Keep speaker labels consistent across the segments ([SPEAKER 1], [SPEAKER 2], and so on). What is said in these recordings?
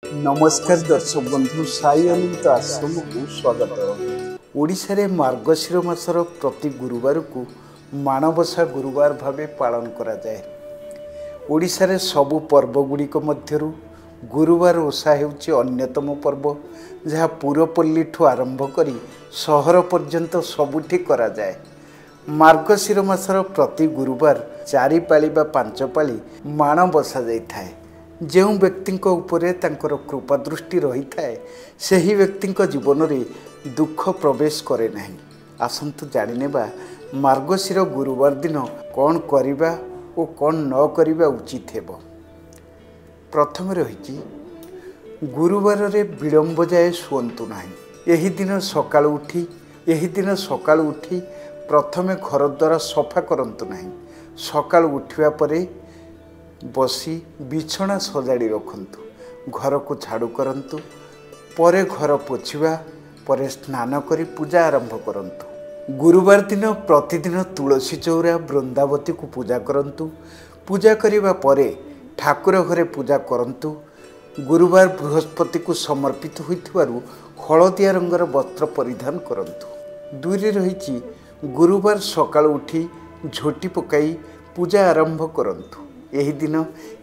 [SPEAKER 1] नमस्कार दर्शक बंधु साई अनंत आश्रम को स्वागत। ओडिशा रे मार्गशीर मासर प्रति गुरुवार को माणबसा गुरुवार भावे पालन करा जाए। ओडिशा रे सबु पर्व गुड़िक मध्यरु गुरुवार ओषा हेउछि अन्यतम पर्व, जहाँ पुरपल्ली ठू आरंभ करी सहर पर्यंत सबुठी करा जाए। मार्गशीर मासर प्रति गुरुवार 4 पाली बा 5 पाली माण बसा जाइथाए। जो व्यक्ति उपरे तांकर कृपा दृष्टि रही थाए सही व्यक्ति जीवन में दुख प्रवेश करे नहीं। आसंतु जानिनेबा मार्गशीर गुरुवार दिन कौन करिबा और कौन न करिबा उचित हेबो। प्रथम रही गुरुवार रे विलंब जाए शुअंतु नहीं। यही दिन सकाळु उठी प्रथमे घर द्वारा सफा करंतु नहीं। सकाळु उठिवा परे बसी बिछना सजाड़ी रखंतु, घर को झाड़ू करंतु, परे घर पोछिबा परे स्नान करी पूजा आरंभ करंतु। गुरुवार दिन प्रतिदिन तुलसी चौरा वृंदावती को पूजा करंतु। पूजा करिबा परे ठाकुर घरे पूजा करंतु। गुरुवार बृहस्पति को समर्पित होइथिबारु हलदिया रंगर वस्त्र परिधान करंतु। दूरी रही गुरुवार सकाळु उठी झोटी पकाई पूजा आरंभ करंतु। यही दिन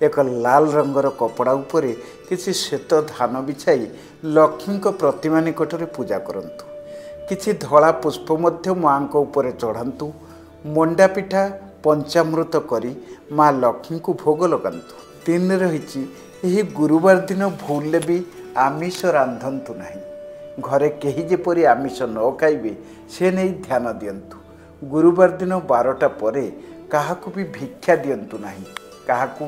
[SPEAKER 1] एक लाल रंगर कपड़ा उपरे किसी श्वेत धान बिछाई लक्ष्मी प्रतिमा निकट में पूजा करंतु। किसी धला पुष्प मध्य माँ उपरे चढ़ातु। मंडा पिठा पंचामृत करी माँ लक्ष्मी को भोग लगातु। 3 रही यही गुरुवार दिन भूल भी आमिष रांधतु नहीं। घरे कहीं जेपरी आमिष न खाइबे से नहीं ध्यान दियंतु। गुरुवार दिन 12टा परे काहाकू भी भिक्षा दियंतु नहीं, काहाकू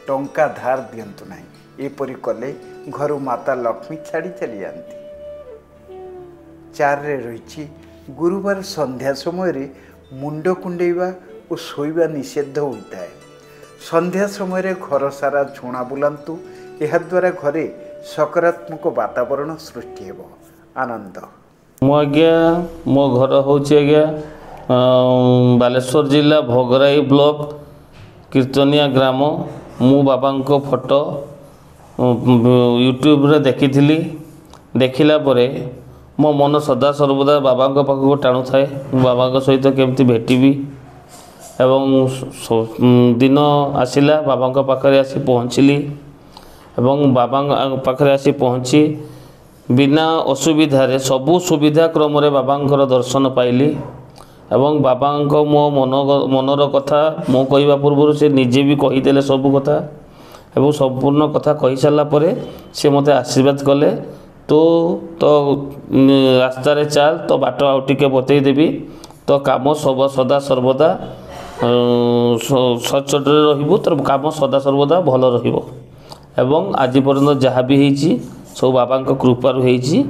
[SPEAKER 1] टंका धार दियंतु नहीं। एपरी कले घर माता लक्ष्मी छाड़ी चली जाती। 4 रे रही गुरुवार संध्या समय रे मुंड कुंडेवा और शोइबा निषेध होता है। संध्या समय रे घर सारा झुणा बुलांतु। यह द्वारा घरे सकारात्मक वातावरण सृष्टि हेबो। आनंद
[SPEAKER 2] मो घर हूँ बालेश्वर जिला भोगराई ब्लॉक कीर्तनिया ग्राम। मु बाबा को फोटो यूट्यूब रे देखी देखिला परे मो मन सदा सर्वदा बाबा पाखक टाणु थाए। बाबा सहित केमती भेटिबी एवं दिन आसिला बाबा पाखरे आसी पहुँचली एवं बाबा पाखरे आसी पहुँची बिना असुविधा सबु सुविधा क्रम बाबा दर्शन पाइली एवं बाबा मो मनर कथा मो कहवा पूर्व से निजे भी कहीदेले सबू कथा एवं संपूर्ण कथा कही सारा परे से मते आशीर्वाद कले। तो रास्तार चाल तो बाट आउ टिके बतई देवी तो काम सब सदा सर्वदा सचोट रहिबो। तो काम सदा सर्वदा भल रहिबो एवं आज पर्यंत जहाँ भी होइछि सब बाबा कृपारु होइछि।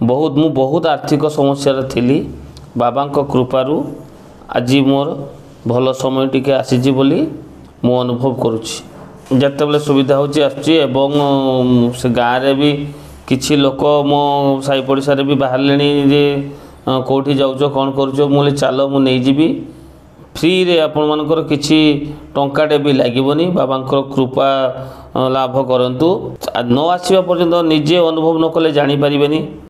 [SPEAKER 2] बहुत आर्थिक समस्या थी, बाबा कृपारु आज मोर भल समय टिके आसीछि बोली मो अनुभव करुछि। जते बेले सुविधा होछि आछि एवं से गाँव रे भी किछि लोक मो साई पड़िसा रे भी बाहरलेनी जे कोठी जाउछो कोन करूछो मोले चालो मु नै जिबी फ्री रे आपण मानकर किछि टंकाटे भी लागिबोनी। बाबा कृपा लाभ करंतु। न आसीबा पर्यंत निजे अनुभव न कले जानि परिबेनी।